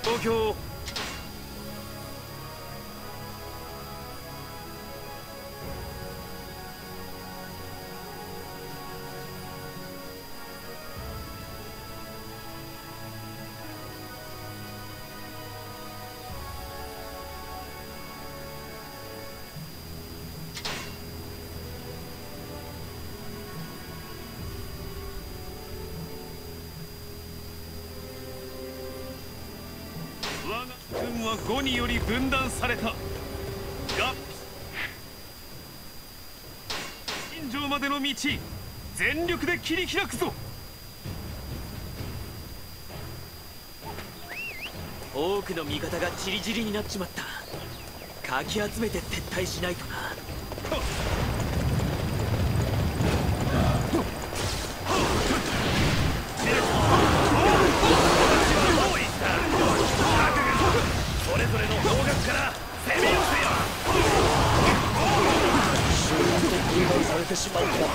東京。我が軍は5により分断されたが、近城までの道全力で切り開くぞ。多くの味方がチリチリになっちまった。かき集めて撤退しないとな。それぞれの方角から攻め寄せよ。集団と分断されてしまうとは。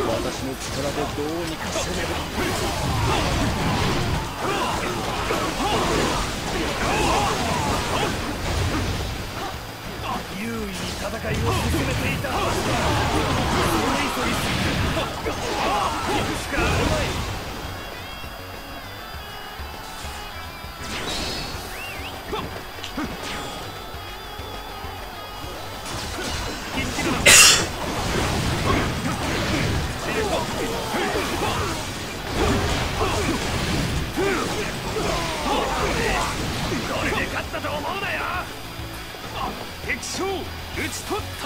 私の力でどうにか攻める。優位に戦いを進めていたはずだ。それ急ぎすぎる。行くしかあるまい。これで勝ったと思うなよ。敵将討ち取った。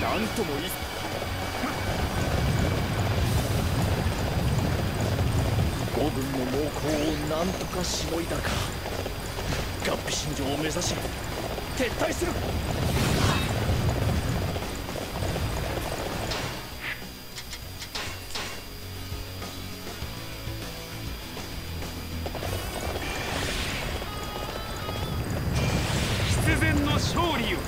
なんともいい。五軍の猛攻をなんとかしのいだか。合皮新城を目指し撤退する。必然の勝利を。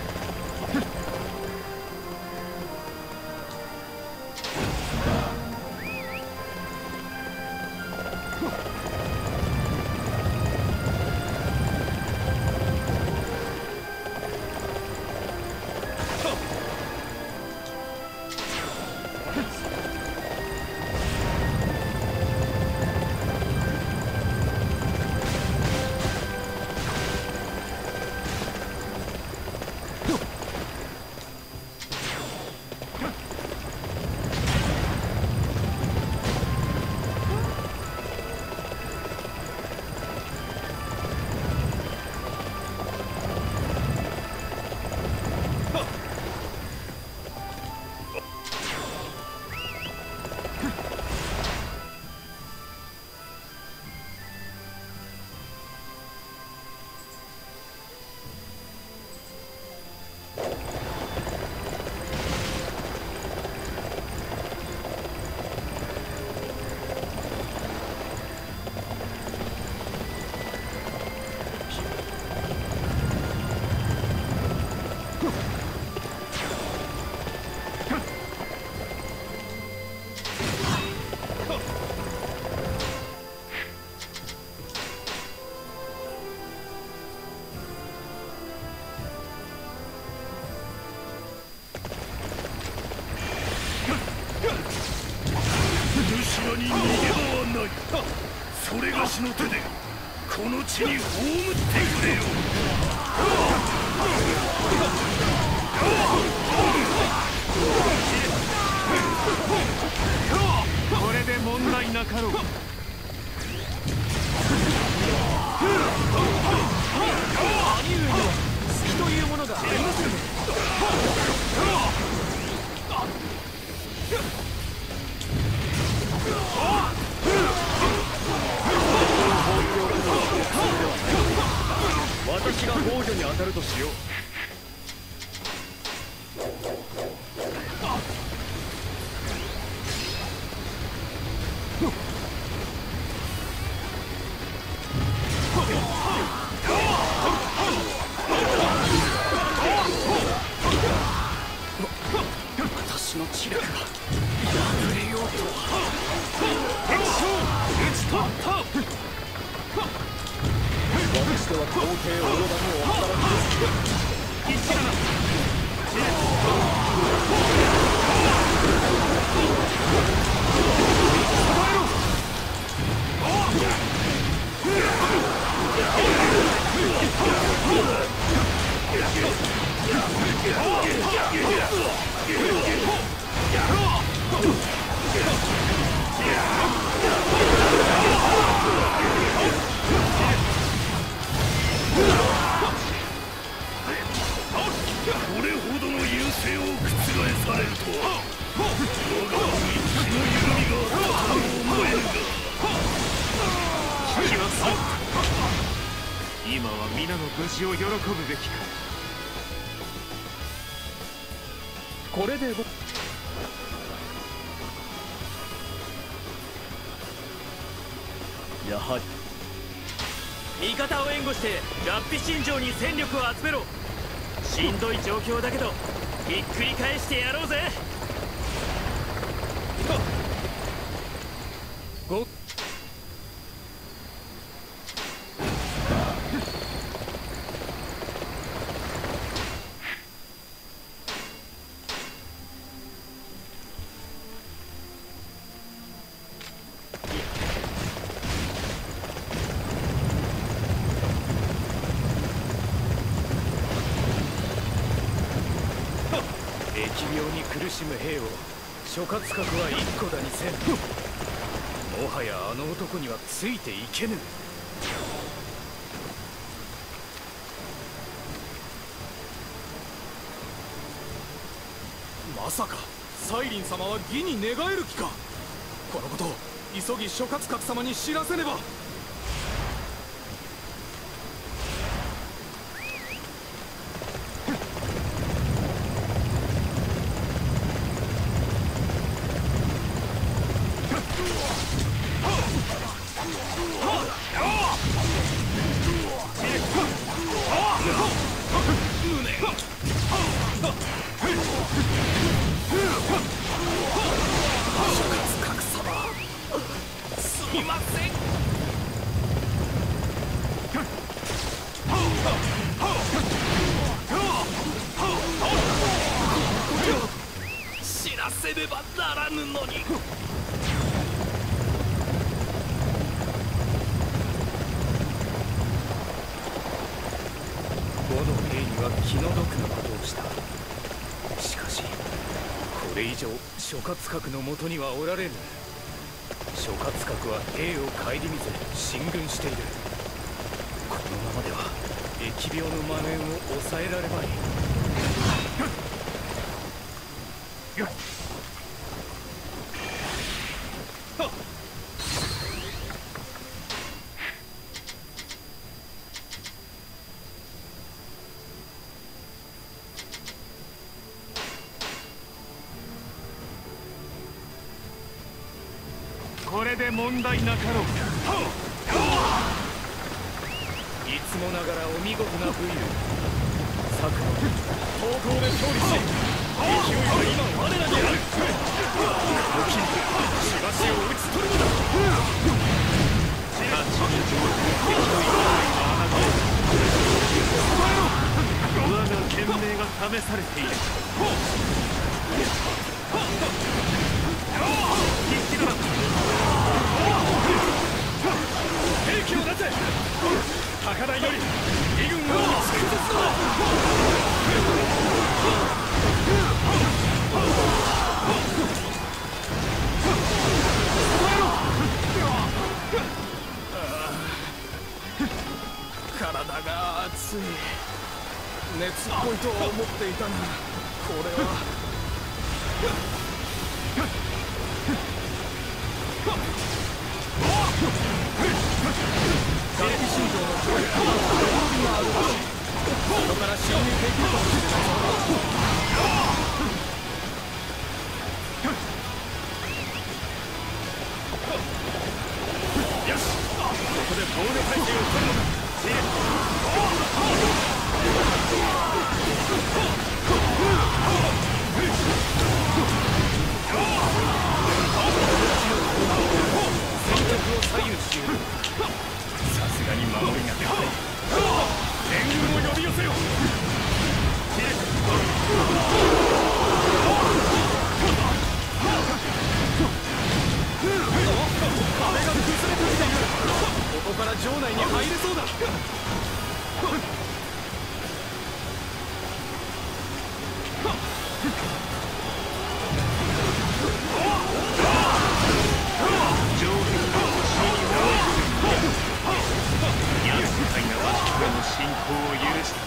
それがしの手でこの地に葬ってくれよ。これで問題なかろう。兄上には隙というものがありますよね。私が防御に当たるとしよう。私の知力が破れようとは。敵将討ち取った。私では到底及ばぬお働きです。一だな。これほどの優勢を覆されるとは我が一気の緩みがあったと思えるが。引きはそう。今は皆の無事を喜ぶべきか。これでやはり味方を援護して合皮信条に戦力を集めろ。しんどい状況だけどひっくり返してやろうぜ。ご疫病に苦しむ兵を諸葛閣は一個だにせん。もはやあの男にはついていけぬ。まさかサイリン様は義に寝返る気か。このことを急ぎ諸葛閣様に知らせねば。すみません。知らせねばならぬのに。呉の兵には気の毒なことをした。しかしこれ以上諸葛閣のもとにはおられぬ。諸葛閣は兵を顧みず進軍している。このままでは疫病の蔓延を抑えられまい。これで問題なかろう。いつもながらお見事な武勇。策の東方で勝利し、勢いは今我らにある。この機にしばしを討ち取るのだ。立ちに上手に敵の勢いが穴が我が賢明が試されている。一気だ。気を出せ。高台より義軍を打ち崩すのだ。体が熱い。熱っぽいとは思っていたが、これは楽器振動の強い火があるらしい。そこから侵入できるかもしれないぞ。よし、ここで防御体制を取るのだ。戦局を左右しよう。さすがに守りがでかい。援軍を呼び寄せよ。壁が崩れてきている。ここから城内に入れそうだ。進行を許したな。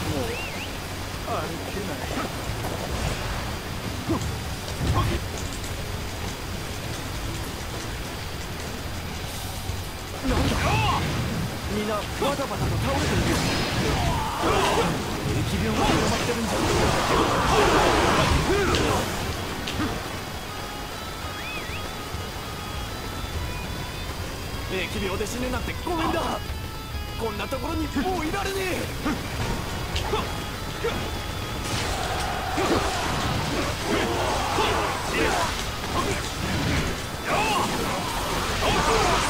もう歩けない。なんだ、みんなバタバタと倒れてる。疫病が広まってるんじゃ。疫病で死ねなんてごめんだ。こんなところにもういられねえ。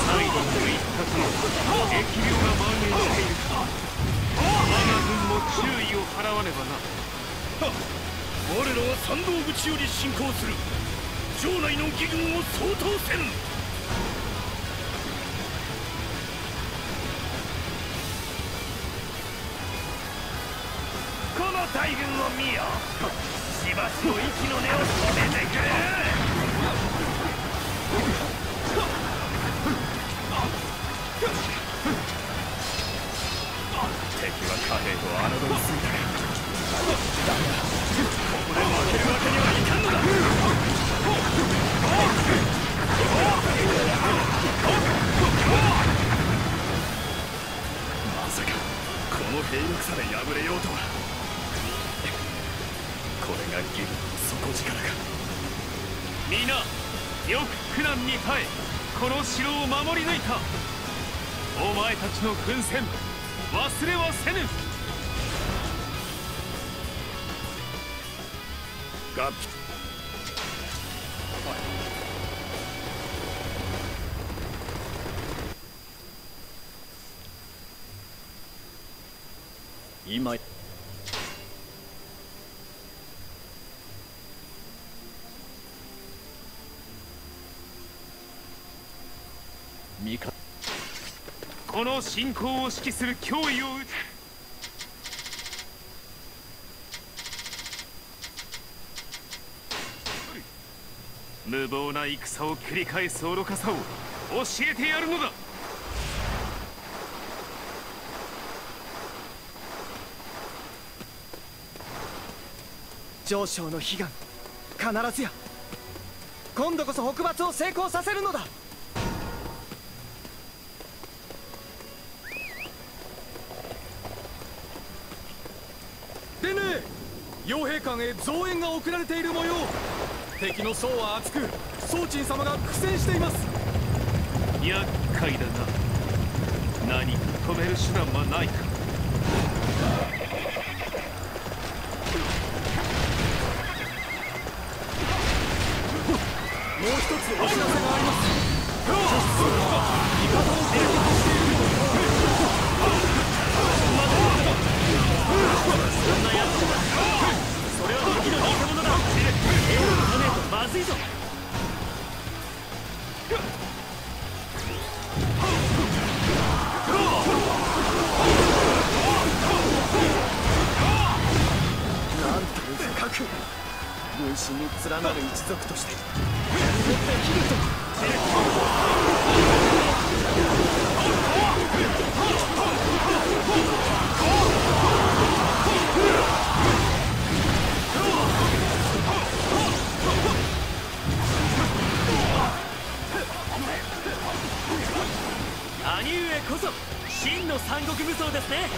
サイドの一角を疫病が蔓延している。我が軍も注意を払わねばな。我らは参道口より進行する。城内の義軍を掃討せん。この大軍を見よ。しばしの息の根を止めてくれ。敵は貨幣と侮りすぎたが、だがここで負けるわけにはいかんのだ。まさかこの兵力差で敗れようとは。これが義軍の底力か。皆よく苦難に耐えこの城を守り抜いた。お前たちの軍戦忘れはせぬ。ガッ今味方この侵攻を指揮する脅威を打つ。無謀な戦を繰り返す愚かさを教えてやるのだ。上昇の悲願、必ずや今度こそ北伐を成功させるのだ。でね、傭兵館へ増援が送られている模様。敵の層は厚く、宗珍様が苦戦しています。厄介だな。何か止める手段はないか。もう一つお知らせがあります。味方を撃破している。そんなやつだ。それは敵の偽物だ。分身に連なる一族としてできると。兄上こそ真の三国無双ですね。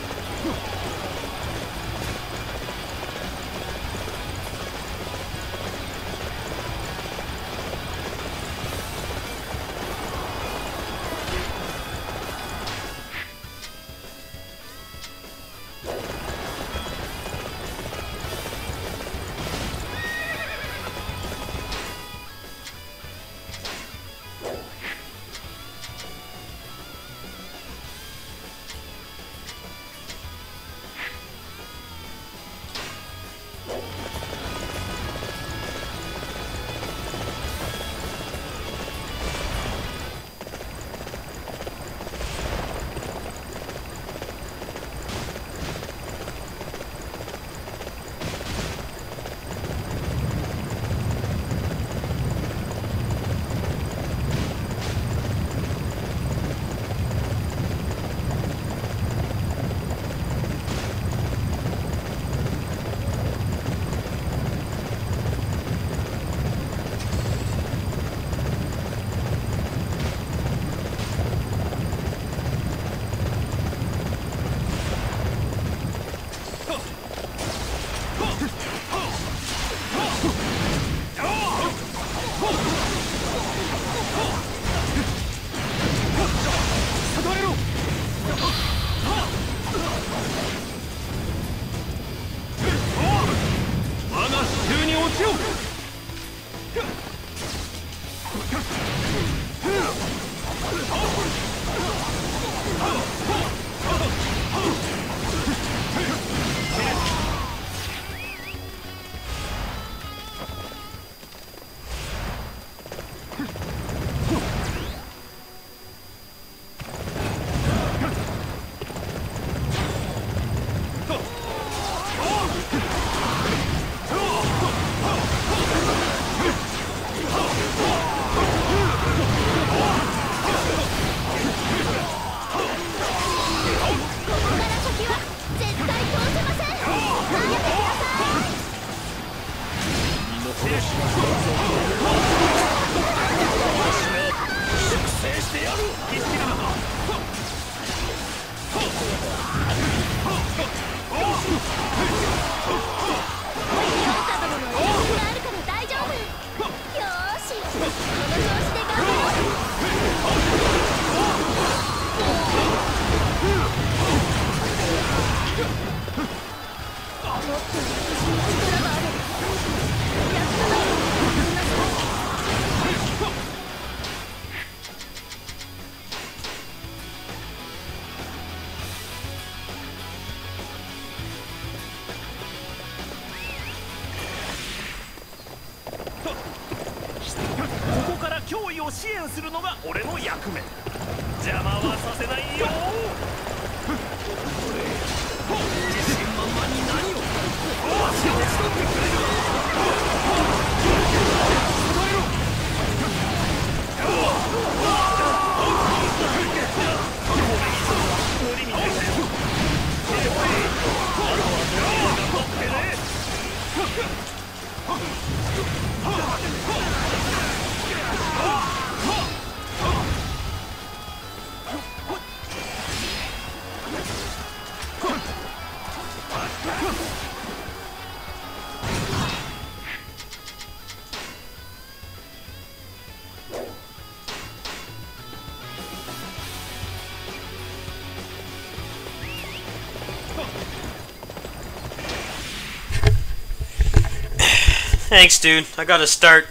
を支援するのが俺の役目。邪魔はさせないよ。自信満々に何を足を打ち取ってくれる。無理に出せよ。あとは頑張ってね。Thanks, dude. I gotta start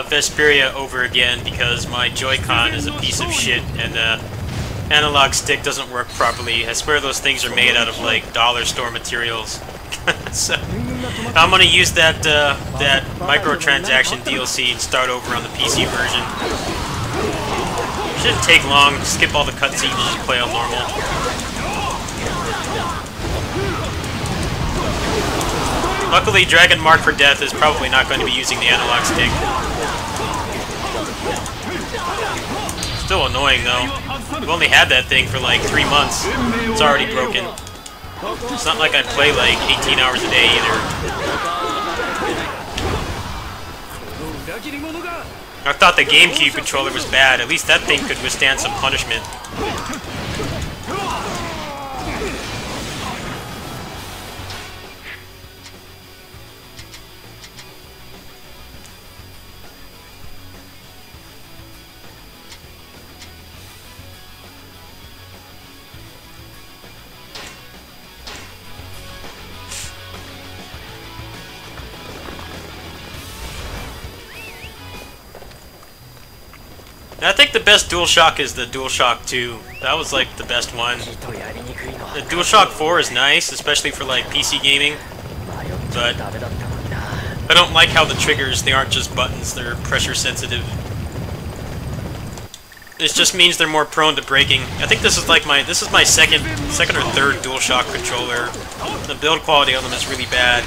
Vesperia over again because my Joy-Con is a piece of shit and analog stick doesn't work properly. I swear those things are made out of like dollar store materials. So I'm gonna use that that microtransaction DLC and start over on the PC version. Shouldn't take long. Skip all the cutscenes and just play on normal. Luckily, Dragon Mark for Death is probably not going to be using the analog stick. Still annoying though. We've only had that thing for like 3 months. It's already broken. It's not like I play like 18 hours a day either. I thought the GameCube controller was bad. At least that thing could withstand some punishment. I think the best DualShock is the DualShock 2. That was like the best one. The DualShock 4 is nice, especially for like PC gaming. But I don't like how the triggers, they aren't just buttons, they're pressure sensitive. This just means they're more prone to breaking. I think this is like my second or third DualShock controller. The build quality on them is really bad.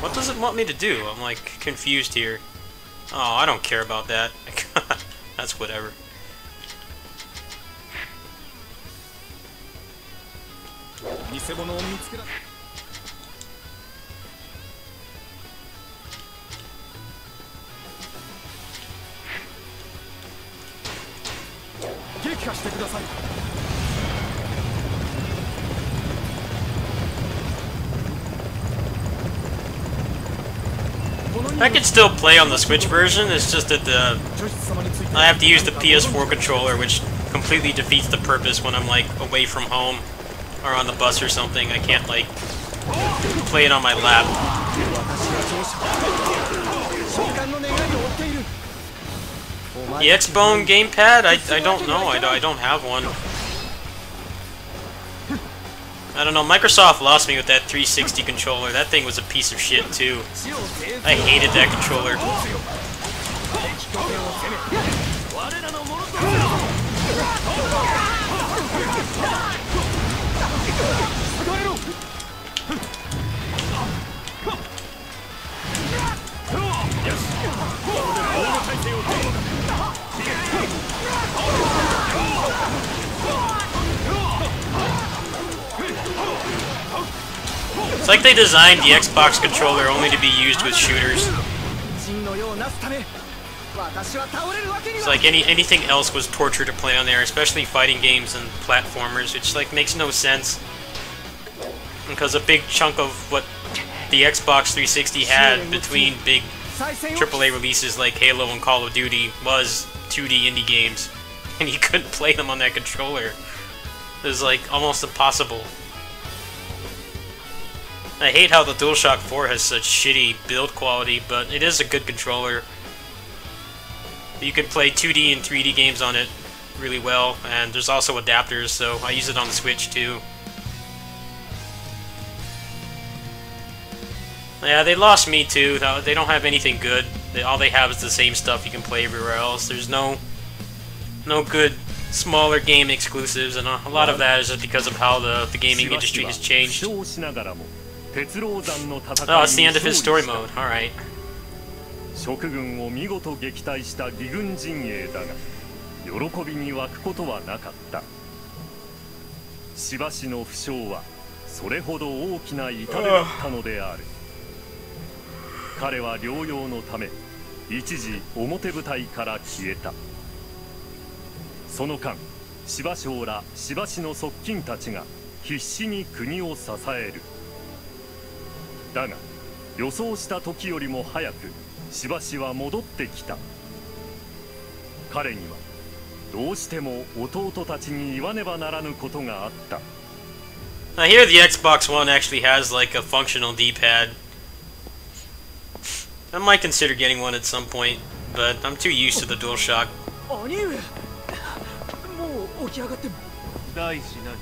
What does it want me to do? I'm like confused here. Oh, I don't care about that. That's whatever. I can still play on the Switch version, it's just that I have to use the PS4 controller, which completely defeats the purpose when I'm like away from home or on the bus or something. I can't like play it on my lap. The Xbone gamepad? I don't know, I don't have one. I don't know, Microsoft lost me with that 360 controller. That thing was a piece of shit too. I hated that controller. It's like they designed the Xbox controller only to be used with shooters. It's like anything else was torture to play on there, especially fighting games and platformers, which like makes no sense. Because a big chunk of what the Xbox 360 had between big AAA releases like Halo and Call of Duty was 2D indie games, and you couldn't play them on that controller. It was like almost impossible. I hate how the DualShock 4 has such shitty build quality, but it is a good controller. You can play 2D and 3D games on it really well, and there's also adapters, so I use it on the Switch too. Yeah, they lost me too. They don't have anything good. All they have is the same stuff you can play everywhere else. There's no good smaller game exclusives, and a lot of that is just because of how the gaming industry has changed. Oh, it's the end of his story mode. Alright. 諸軍を見事撃退した義軍陣営だが喜びに沸くことはなかった。しばしの負傷はそれほど大きな痛手だったのである。彼は療養のため一時表舞台から消えた。その間、しば将らしばしの側近たちが必死に国を支える。だが予想した時よりも早くしばしは戻ってきた。彼にはどうしても弟たちに言わねばならぬことがあった。I hear the Xbox One actually has like a functional D-pad. I might consider getting one at some point, but I'm too used to the DualShock. 起き上がっても。大事ない。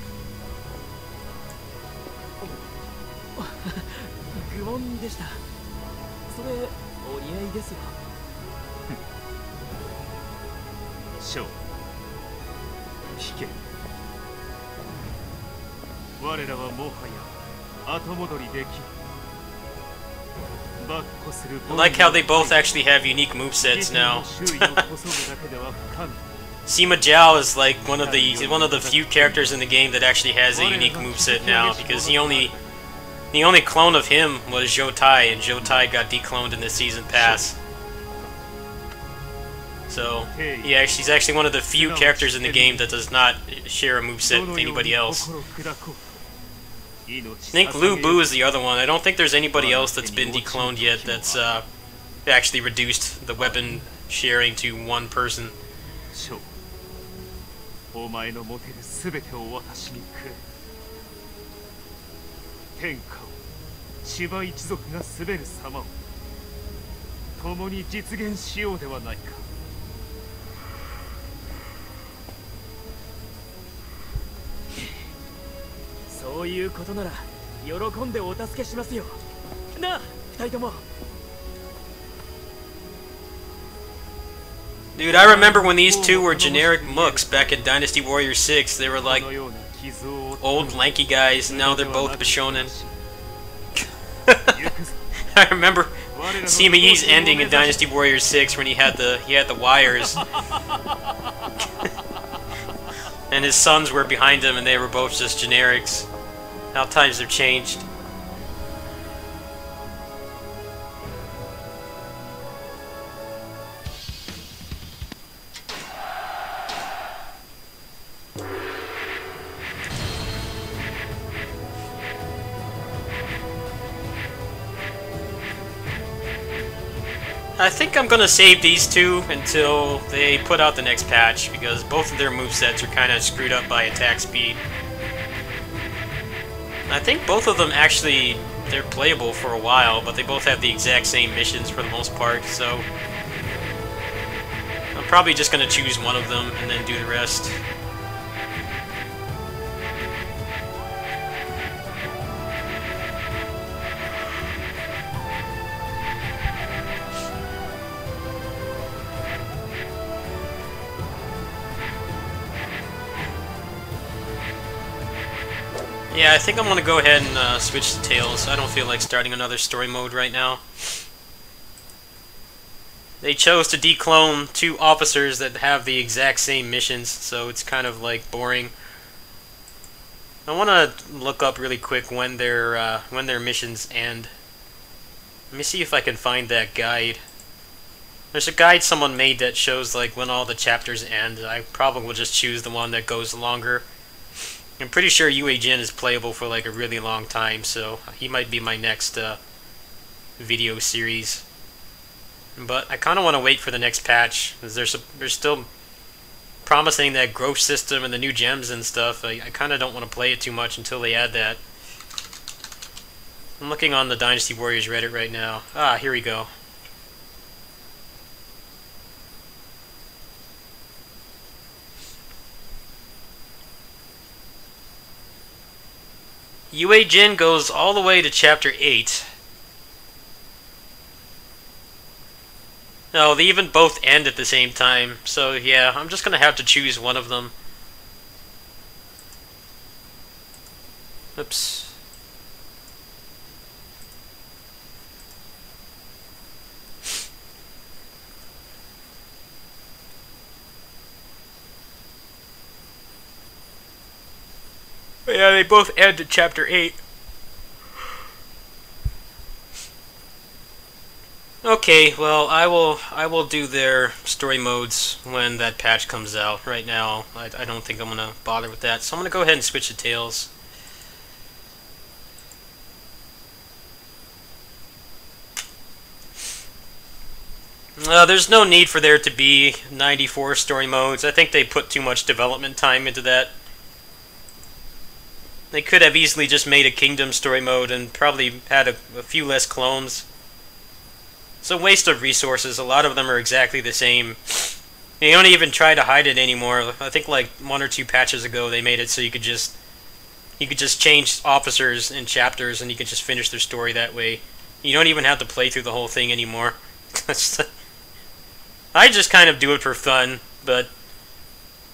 愚問でした。それお似合いですよ。将聞け。我らはもはや後戻りできん。 I like how they both actually have unique movesets now. Sima Zhao is like one of the few characters in the game that actually has a unique moveset now, because the only clone of him was Zhou Tai, and Zhou Tai got decloned in the season pass. So yeah, she's actually one of the few characters in the game that does not share a moveset with anybody else. I think Lu Bu is the other one. I don't think there's anybody else that's been decloned yet that's actually reduced the weapon sharing to one person. お前の持てるすべてを私にくれ。天下を千葉一族が滑る様を共に実現しようではないか。そういうことなら喜んでお助けしますよ。なあ、二人とも。 Dude, I remember when these two were generic mooks back in Dynasty Warrior 6. They were like old lanky guys, and now they're both Bishonen. I remember Sima Yi's ending in Dynasty Warrior 6 when he had the wires. And his sons were behind him and they were both just generics. How times have changed. I think I'm gonna save these two until they put out the next patch, because both of their movesets are kind of screwed up by attack speed. I think both of them actually, they're playable for a while, but they both have the exact same missions for the most part, so I'm probably just gonna choose one of them and then do the rest. Yeah, I think I'm gonna go ahead and switch to Tales. I don't feel like starting another story mode right now. They chose to declone two officers that have the exact same missions, so it's kind of like boring. I want to look up really quick when their missions end. Let me see if I can find that guide. There's a guide someone made that shows like when all the chapters end. I probably will just choose the one that goes longer. I'm pretty sure Yue Jin is playable for like a really long time, so he might be my next video series. But I kind of want to wait for the next patch, because they're still promising that growth system and the new gems and stuff. I kind of don't want to play it too much until they add that. I'm looking on the Dynasty Warriors Reddit right now. Ah, here we go. Yue Jin goes all the way to chapter 8. No, they even both end at the same time, so yeah, I'm just gonna have to choose one of them. Oops. Yeah, they both end at chapter 8. Okay, well, I will do their story modes when that patch comes out. Right now, I don't think I'm gonna bother with that, so I'm gonna go ahead and switch to Tales. There's no need for there to be 94 story modes. I think they put too much development time into that. They could have easily just made a Kingdom story mode and probably had a few less clones. It's a waste of resources. A lot of them are exactly the same. They don't even try to hide it anymore. I think like 1 or 2 patches ago they made it so you could just change officers in chapters and you could just finish their story that way. You don't even have to play through the whole thing anymore. I just kind of do it for fun, but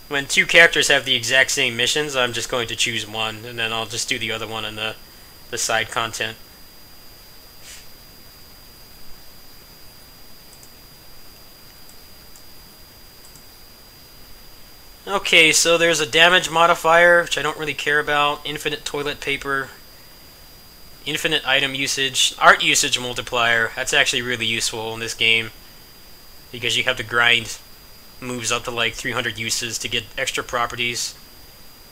when 2 characters have the exact same missions, I'm just going to choose one, and then I'll just do the other one in the side content. Okay, so there's a damage modifier, which I don't really care about, infinite toilet paper, infinite item usage, art usage multiplier. That's actually really useful in this game, because you have to grind moves up to like 300 uses to get extra properties.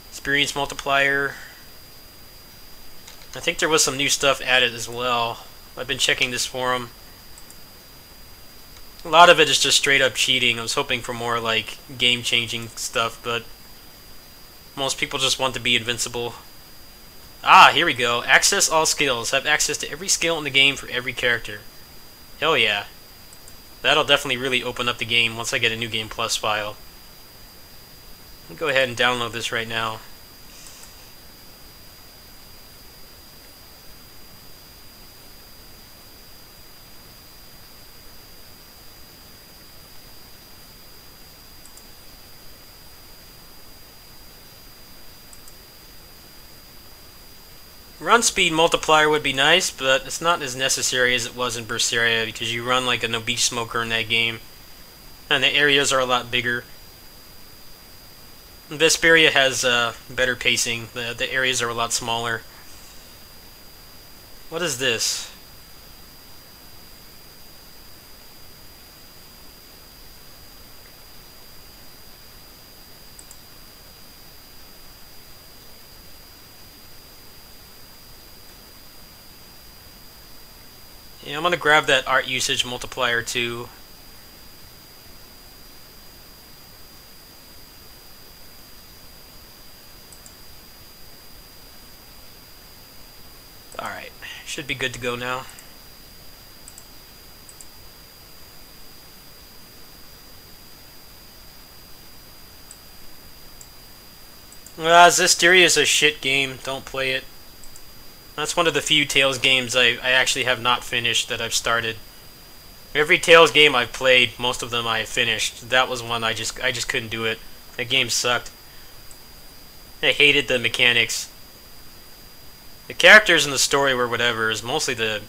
Experience multiplier. I think there was some new stuff added as well. I've been checking this forum. A lot of it is just straight up cheating. I was hoping for more like game-changing stuff, but most people just want to be invincible. Ah, here we go. Access all skills. Have access to every skill in the game for every character. Hell yeah. That'll definitely really open up the game once I get a New Game Plus file. I'll go ahead and download this right now. Run speed multiplier would be nice, but it's not as necessary as it was in Berseria because you run like an obese smoker in that game. And the areas are a lot bigger. Vesperia has better pacing. The areas are a lot smaller. What is this? Yeah, I'm gonna grab that art usage multiplier too. Alright, should be good to go now. Zestiria is a shit game, don't play it. That's one of the few Tales games I actually have not finished that I've started. Every Tales game I've played, most of them I have finished. That was one I just couldn't do it. That game sucked. I hated the mechanics. The characters and the story were whatever. It's mostly the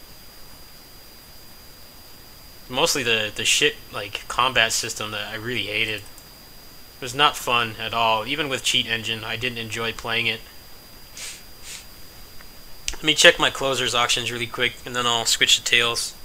shit like combat system that I really hated. It was not fun at all. Even with Cheat Engine, I didn't enjoy playing it. Let me check my closers auctions really quick, and then I'll switch to Tales.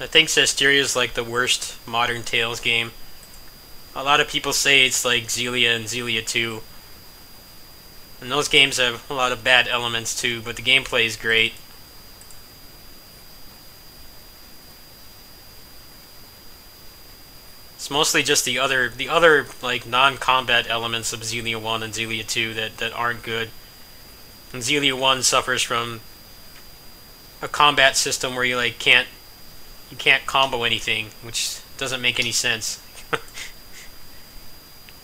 I think Zestiria is like the worst modern Tales game. A lot of people say it's like Xillia and Xillia 2. And those games have a lot of bad elements too, but the gameplay is great. It's mostly just the other like non-combat elements of Xillia 1 and Xillia 2 that aren't good. And Xillia 1 suffers from a combat system where you like can't combo anything, which Doesn't make any sense.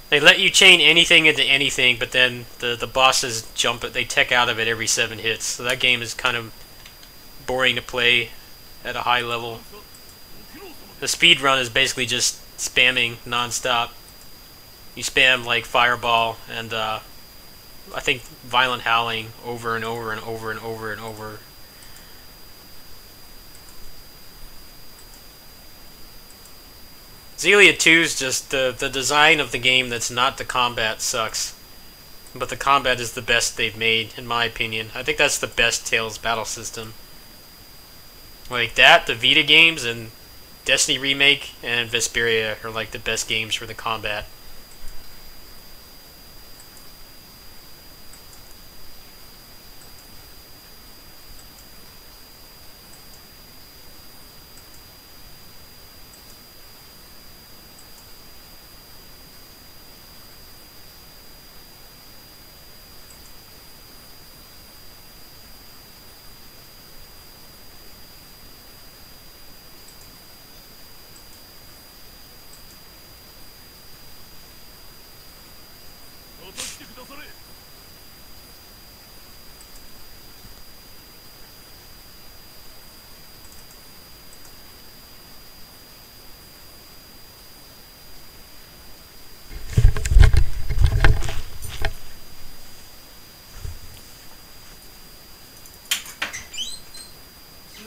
They let you chain anything into anything, but then the bosses jump it. They tech out of it every 7 hits. So that game is kind of boring to play at a high level. The speed run is basically just spamming non-stop. You spam like Fireball and I think Violent Howling over and over and over and over and over. Xillia 2's just the design of the game that's not the combat sucks. But the combat is the best they've made, in my opinion. I think that's the best Tales battle system. Like that, the Vita games and Destiny Remake and Vesperia are like the best games for the combat.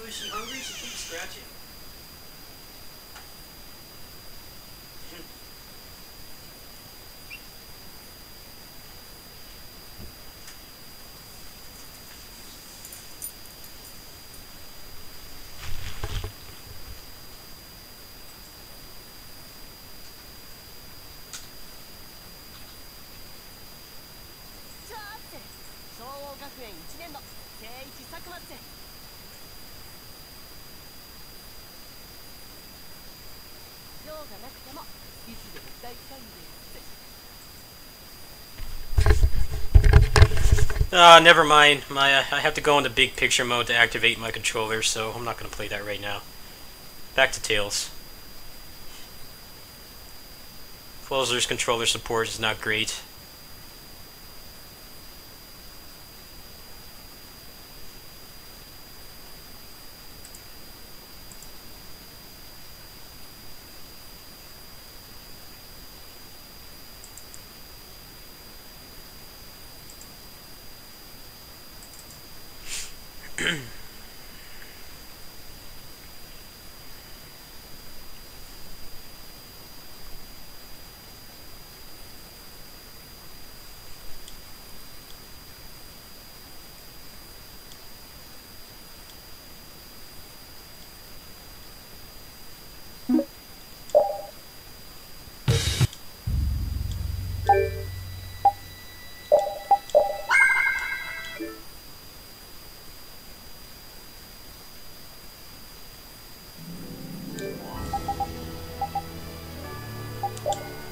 Is she hungry? She keeps scratching. Never mind. I have to go into big picture mode to activate my controller, so I'm not going to play that right now. Back to Tales. Closer's controller support is not great.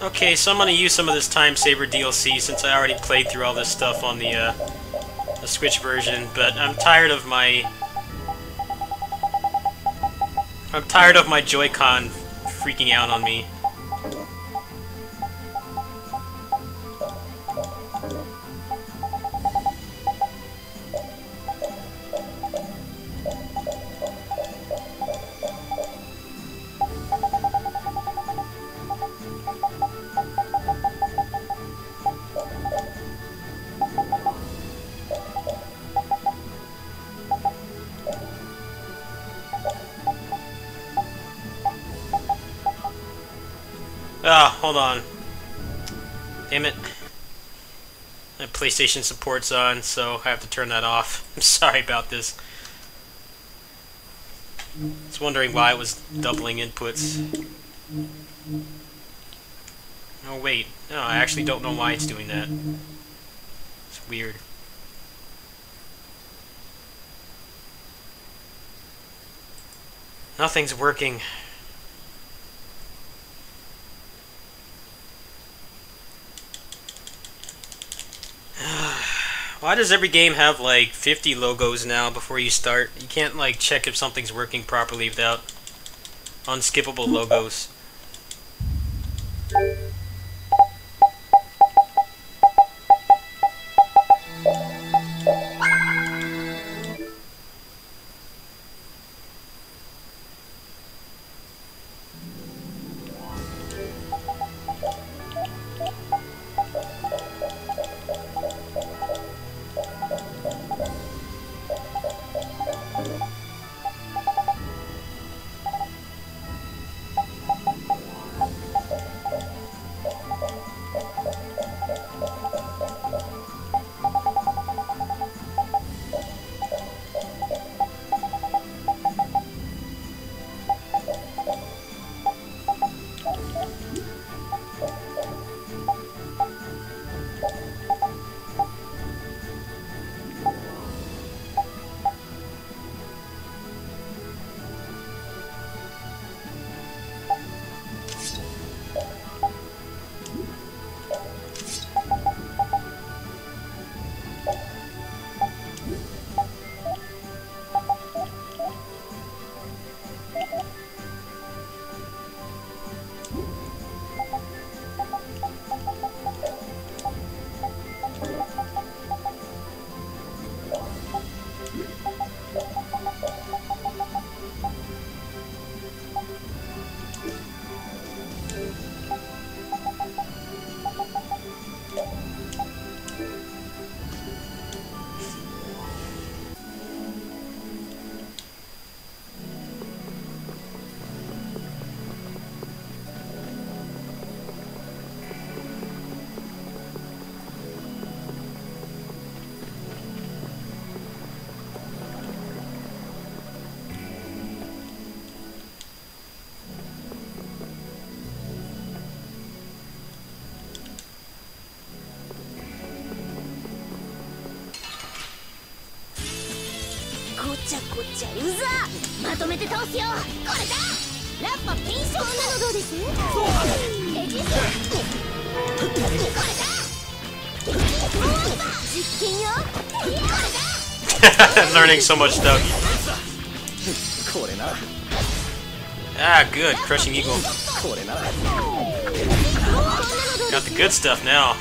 Okay, so I'm gonna use some of this Time Saver DLC since I already played through all this stuff on the Switch version, but I'm tired of my Joy-Con freaking out on me. Ah, hold on. Damn it. My PlayStation support's on, so I have to turn that off. I'm sorry about this. I was wondering why it was doubling inputs. Oh wait, no, I actually don't know why it's doing that. It's weird. Nothing's working. Why does every game have like 50 logos now before you start? You can't like check if something's working properly without unskippable logos. こっちゃこっちゃうざまとめて倒すよ。これだラッパピンション。こんなのどうです？エジスこれだ実験よ。これだLearning so much stuff. これなら Ah, good. Crushing Eagle. これなら Got the good stuff now.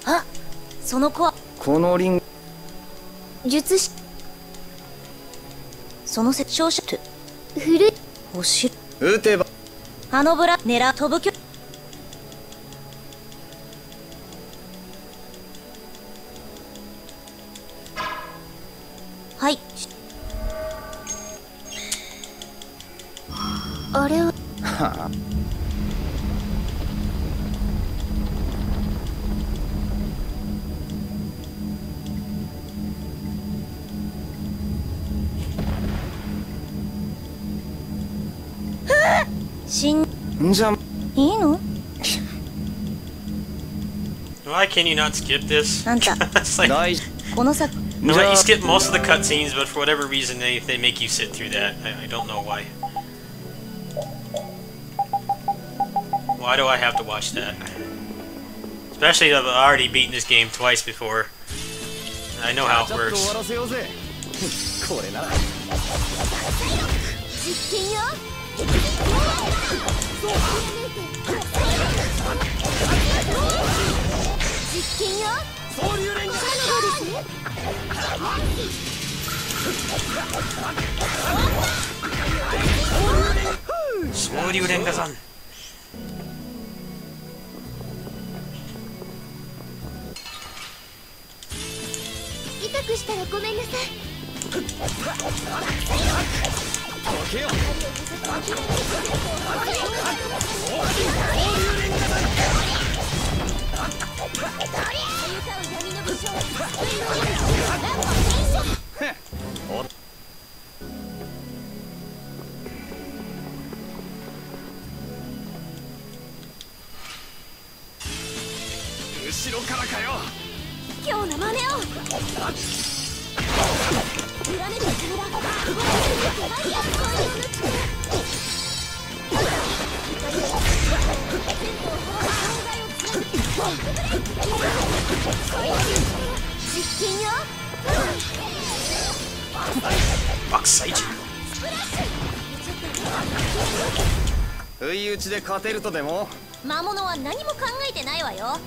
あ、その子はこのリング術師。その少々古い星撃てばあのブラ狙飛ぶ距はい。あれははあ死んじゃいいの？ Why can you not skip this? あんた It's like, 大事この作 no, you skip most of the cutscenes, but for whatever reason, they make you sit through that. I don't know why. Why do I have to watch that? Especially I've already beaten this game twice before. I know how it ちょっと works. 終わらせようぜこれなら実験よ。実験よ。総流連がそうですね。昇竜連火山。痛くしたらごめんなさい。後ろからかよ。今日の真似を。実験よ。爆砕銃。不意打ちで勝てるとでも？魔物は何も考えてないわよ。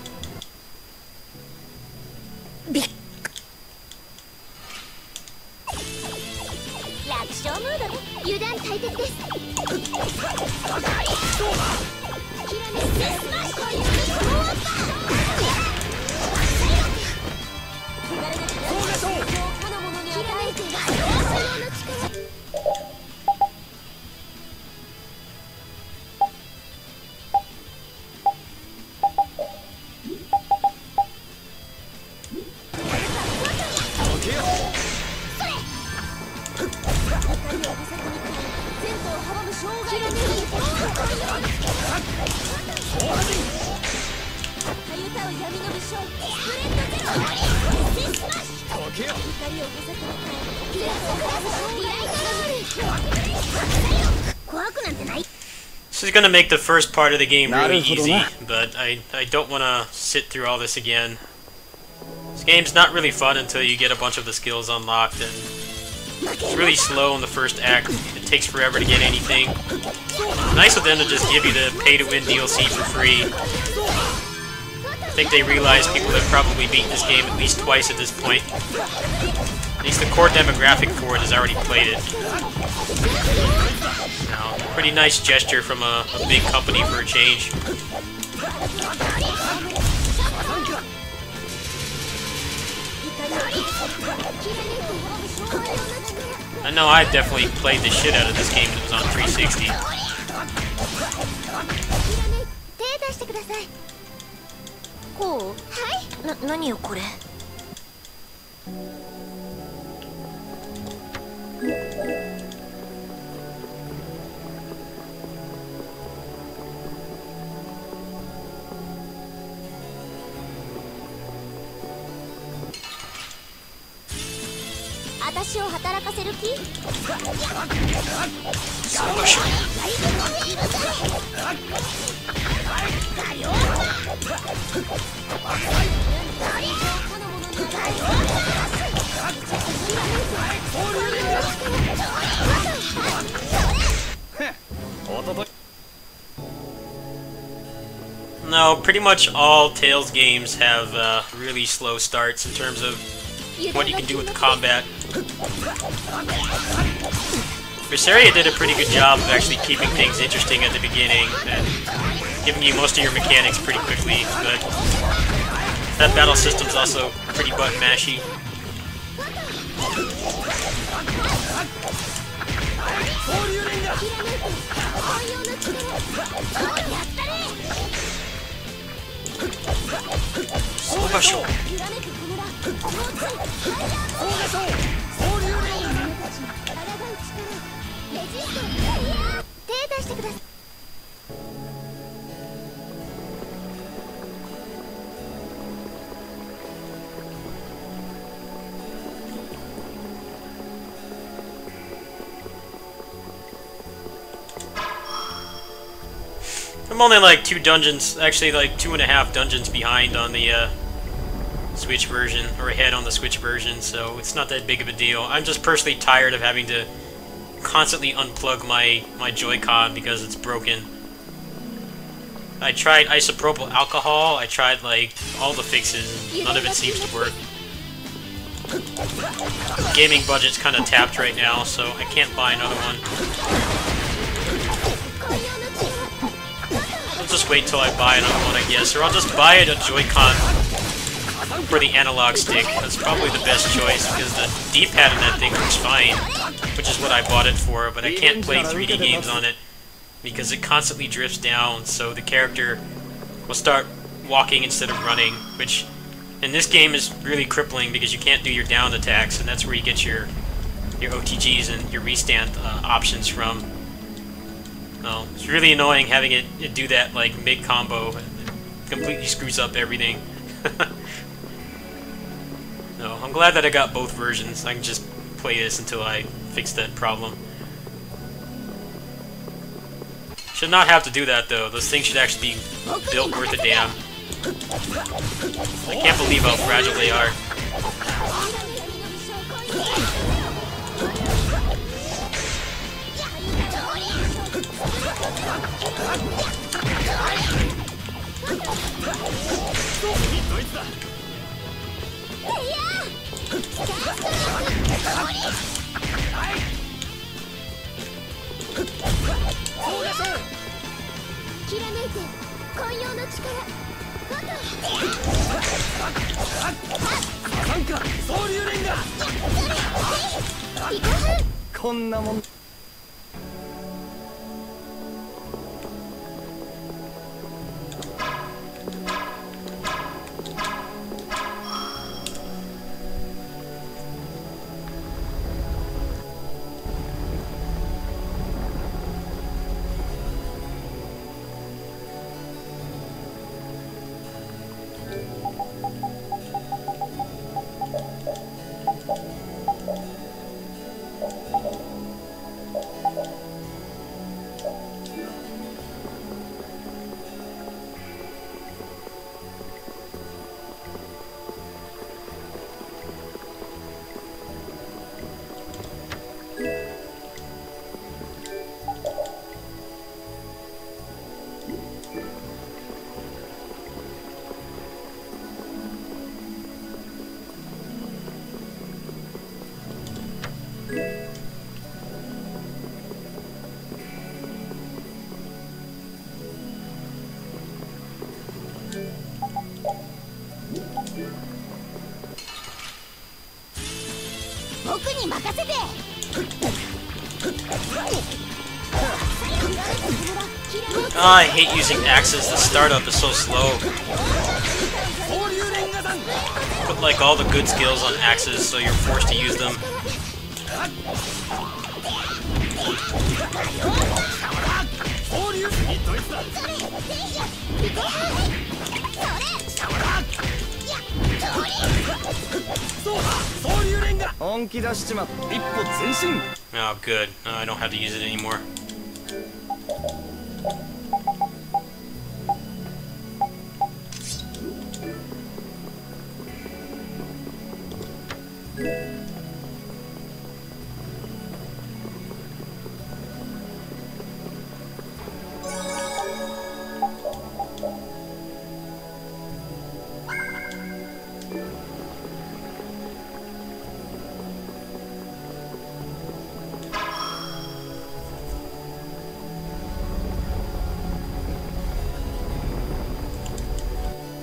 楽勝ムードね。油断大敵です。This is gonna make the first part of the game really easy, but I don't want to sit through all this again. This game's not really fun until you get a bunch of the skills unlocked, and it's really slow in the first act. It takes forever to get anything. Nice of them to just give you the pay-to-win DLC for free. I think they realize people have probably beaten this game at least twice at this point. At least the core demographic for it has already played it. Now, pretty nice gesture from a big company for a change. I know I've definitely played the shit out of this game when it was on 360. こう？はい。何よこれ。私を働かせる気？No, pretty much all Tales games have really slow starts in terms of what you can do with the combat. Berseria did a pretty good job of actually keeping things interesting at the beginning and giving you most of your mechanics pretty quickly, but that battle system's also pretty butt-mashy. I'm only like 2 dungeons, actually like 2.5 dungeons behind on the Switch version, or ahead on the Switch version, so it's not that big of a deal. I'm just personally tired of having to constantly unplug my Joy-Con because it's broken. I tried isopropyl alcohol, I tried like all the fixes, and none of it seems to work. gaming budget's kind of tapped right now, so I can't buy another one. I'll just wait till I buy another one, I guess, or I'll just buy a Joy-Con for the analog stick. That's probably the best choice, because the D-pad in that thing works fine, which is what I bought it for, but I can't play 3D games on it because it constantly drifts down, so the character will start walking instead of running, which in this game is really crippling because you can't do your down attacks, and that's where you get your OTGs and your restand options from. No, it's really annoying having it do that like mid-combo. It completely screws up everything. No, I'm glad that I got both versions. I can just play this until I fix that problem. Should not have to do that though. Those things should actually be built worth a damn. I can't believe how fragile they are.こんなもん。I hate using axes. The startup is so slow. Put like all the good skills on axes so you're forced to use them. Oh, good. I don't have to use it anymore.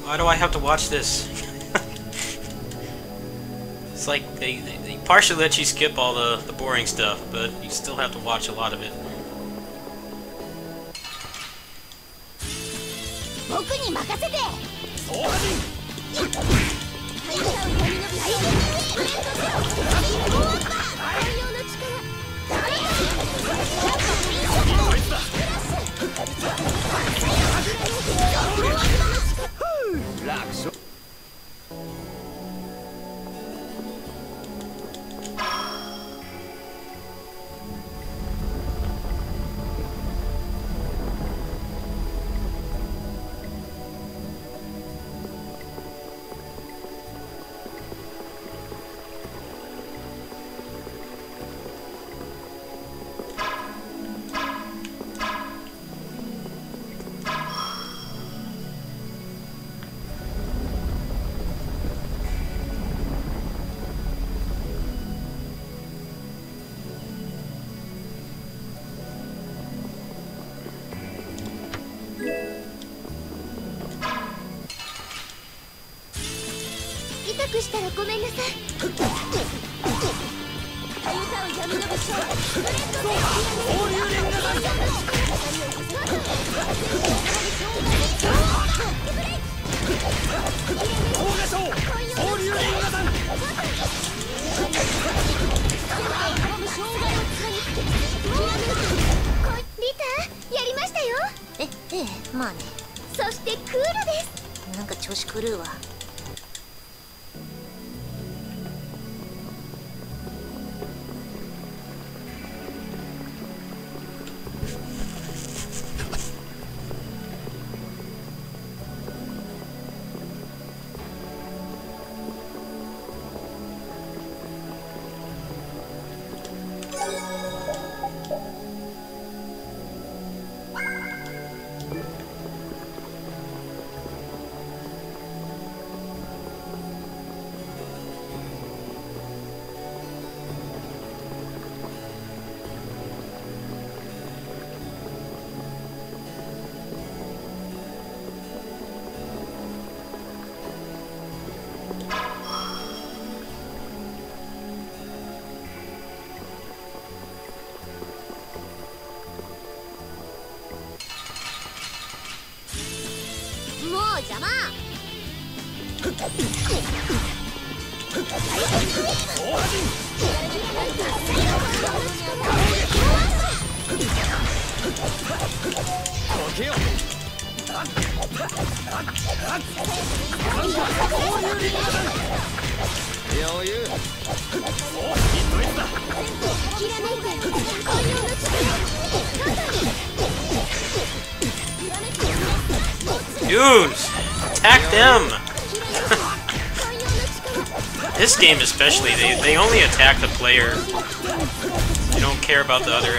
Why do I have to watch this? It's like they partially let you skip all the boring stuff, but you still have to watch a lot of it. くしたらごめんなさい。かゆさを闇の武将ブレッドで放流連がリタやりましたよ。ええ、まあね。そしてクールです。なんか調子狂うわ。もう邪魔。Dude, attack them! This game especially, they only attack the player. They don't care about the other.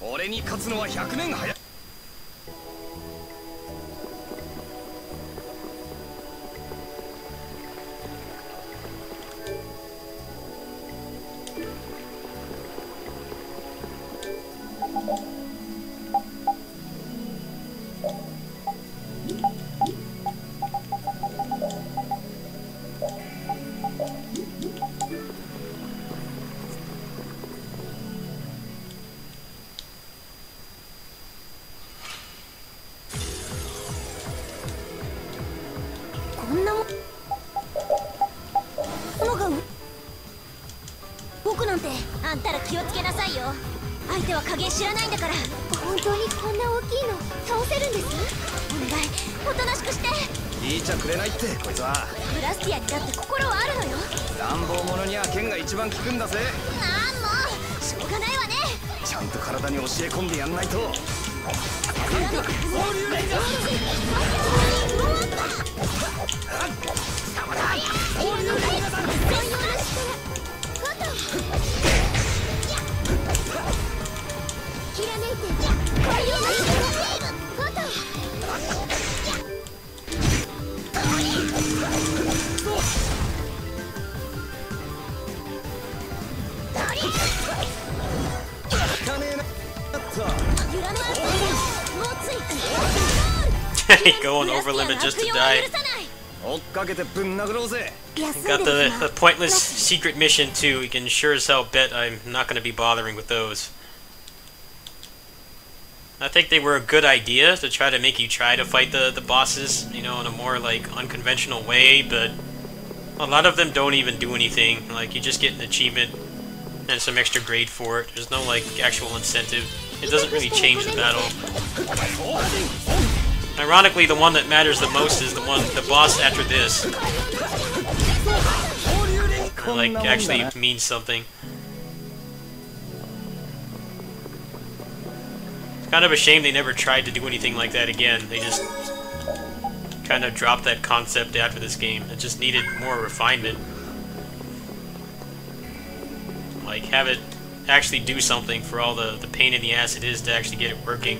俺に勝つのは100年早い。こんなものが僕なんて。あんたら気をつけなさいよ。相手は加減知らないんだから。本当にこんな大きいの倒せるんです？お願い、おとなしくして。聞いちゃくれないってこいつは。ブラスティアにだって心はあるのよ。乱暴者には剣が一番効くんだぜ。なんもうしょうがないわね。ちゃんと体に教え込んでやんないと。Going over limit just to die. 追っかけてぶん殴ろうぜ。 Got the pointless secret mission too. You can sure as hell bet I'm not going to be bothering with those. I think they were a good idea to try to make you try to fight the bosses, you know, in a more like unconventional way, but a lot of them don't even do anything. Like, you just get an achievement and some extra grade for it. There's no like actual incentive. It doesn't really change the battle. Ironically, the one that matters the most is the boss after this. Like, actually means something. Kind of a shame they never tried to do anything like that again. They just kind of dropped that concept after this game. It just needed more refinement. Like, have it actually do something for all the pain in the ass it is to actually get it working.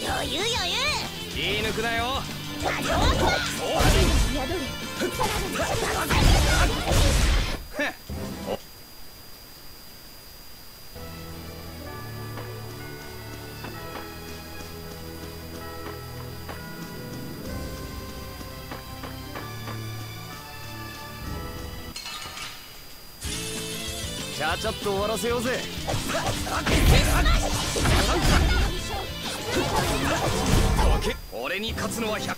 余裕余裕。気抜くなよ。ちゃちゃっと終わらせようぜ。俺に勝つのは100。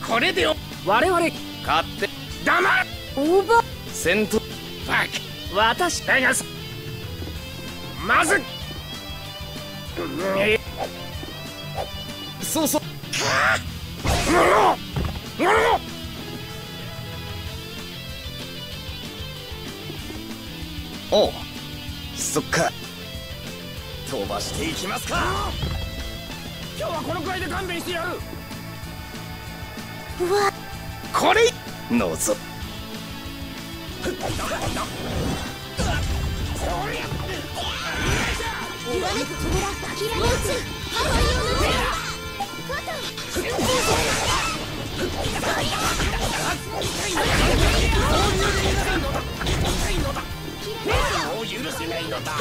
これでよ我々勝って黙れオーバー戦闘ファック私だがまずそうそうおうそっか飛ばしていきますか。今日はこのくらいで勘弁してやる。うわこれのぞ揺らめく扉キラメツ太陽のもう許せないのだ。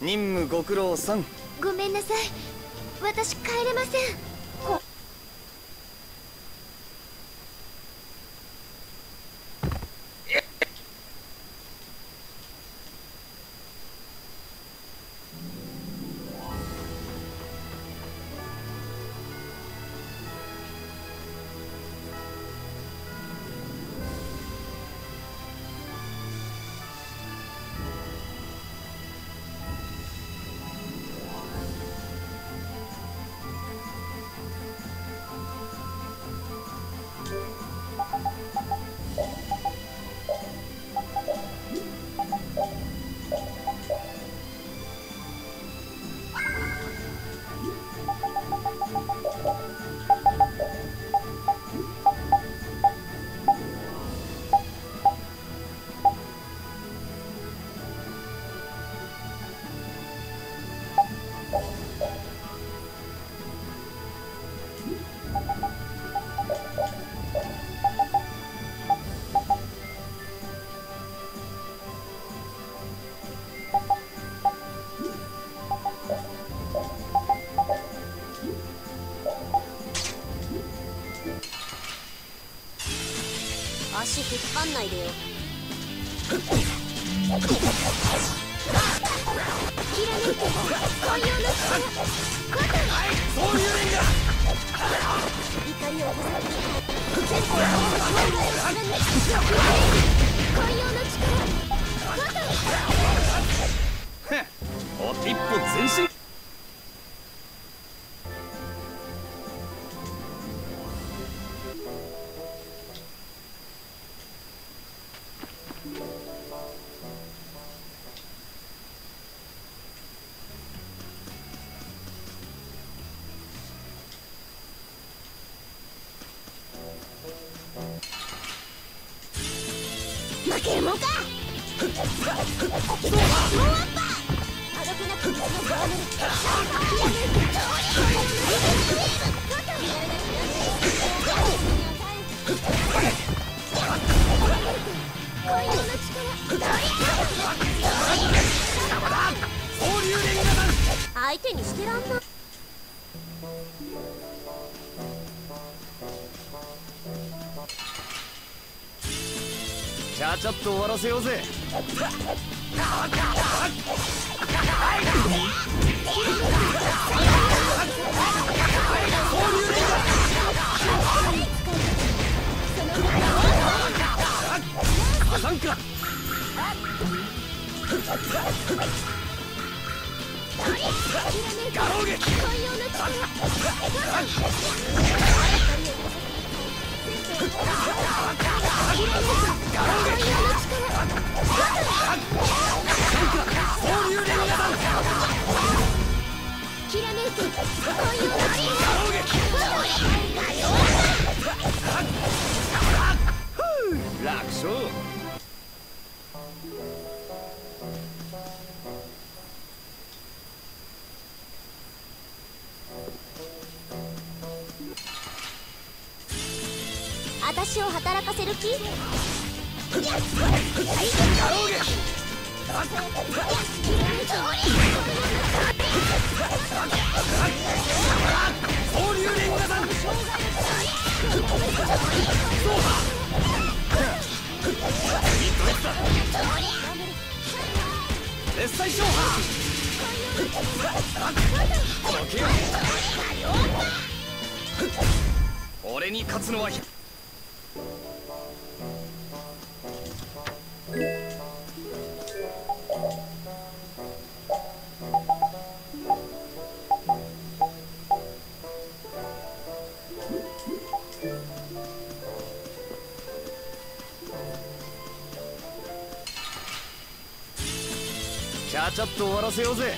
任務ご苦労さん。ごめんなさい、私帰れません。足引っ張んないでよ。きらめく紅葉の力、そういう連が怒りを不足に全部紅葉の力、お一歩前進。負けるもんか。もうアッパーあどけなく水の顔塗る相手にしてらんない。ちゃちゃっと終わらせようぜ。楽勝。私を働かせる気？絶対勝負。俺に勝つのはゃちゃっと終わらせようぜ。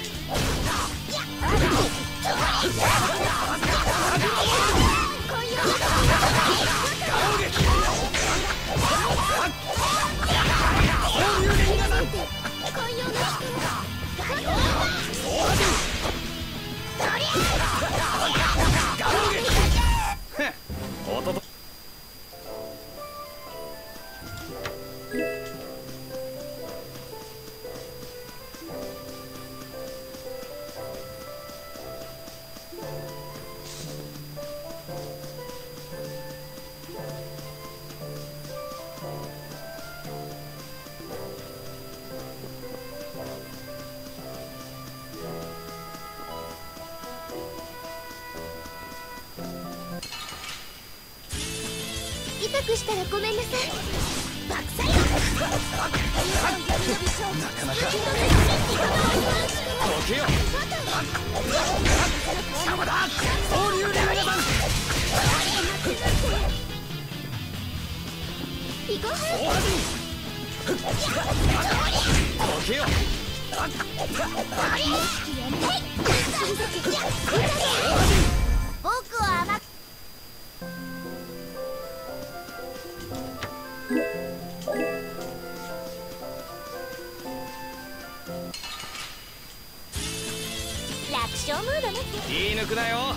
痛くしたらごめんなさい。爆砕だ。なかなかどけよ。邪魔だ。放流で皆さん。行こう。どけよ。僕は甘く楽勝ムードね。言い抜くなよ。は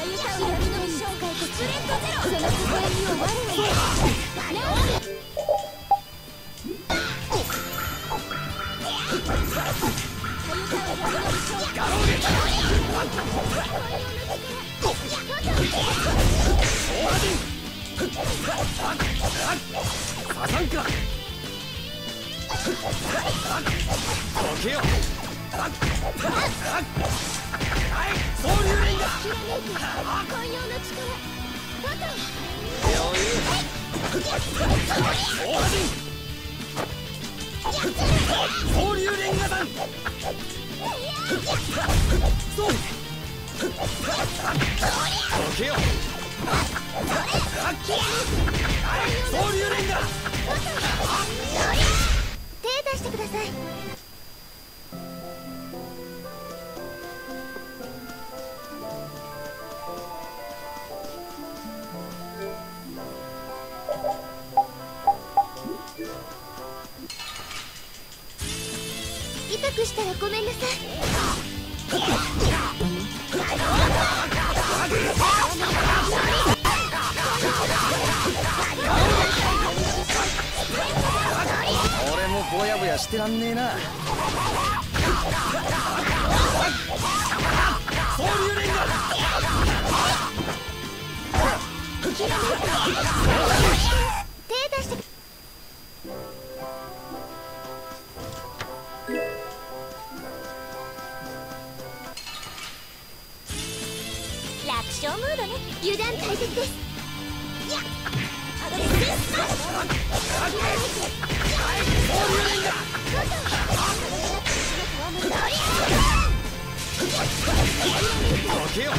ゆたう闇の紹介とチュレットゼロ。その微笑みを我々に。サザンカ。どけよ。総流連だ。寛容な力。バトン。余裕。総流連ガ弾。そう。どけよ。総流連だ。手出してください。痛くしたらごめんなさい。俺もぼやぼやしてらんねえな。総流連だ。手出して楽勝ムードね。油断大敵です。やっどけよ。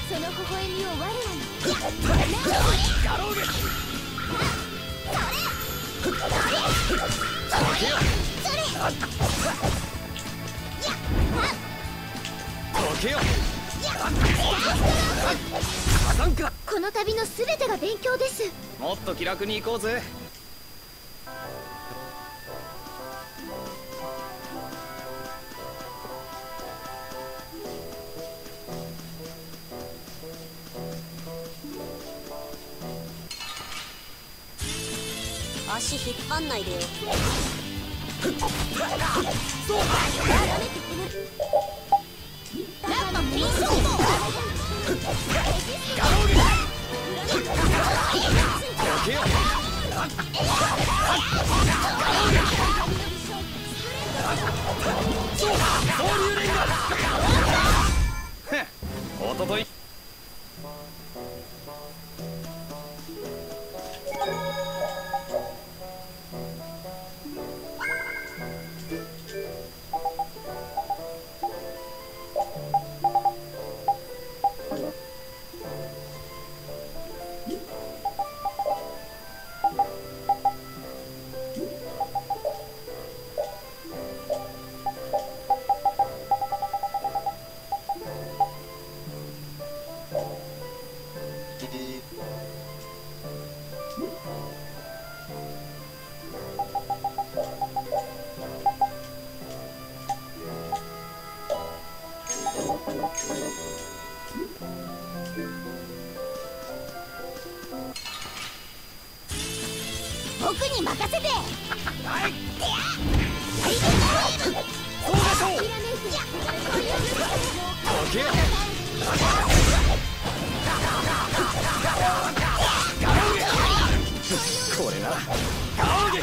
その微笑みを我らに。この旅のすべてが勉強です。もっと気楽に行こうぜ。足引っ張んないでよ。ラッパピンショット。どけよ。総流連だ。おととい。僕に任せて。はい。そうでしょう。これなら攻撃。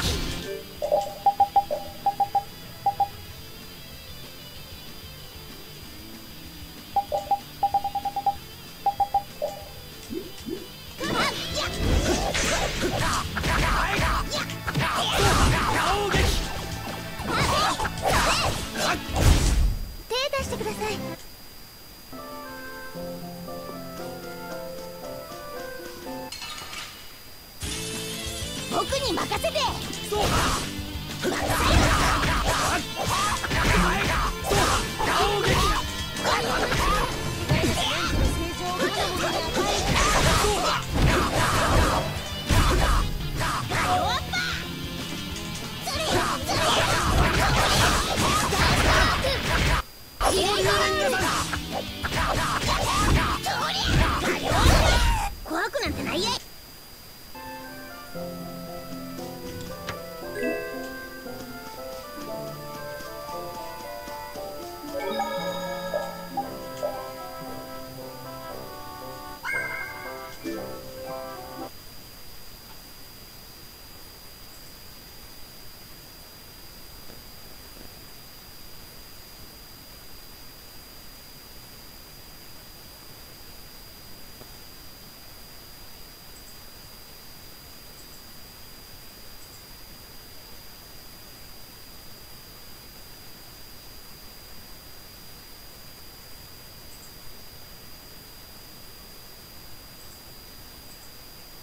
手出してください。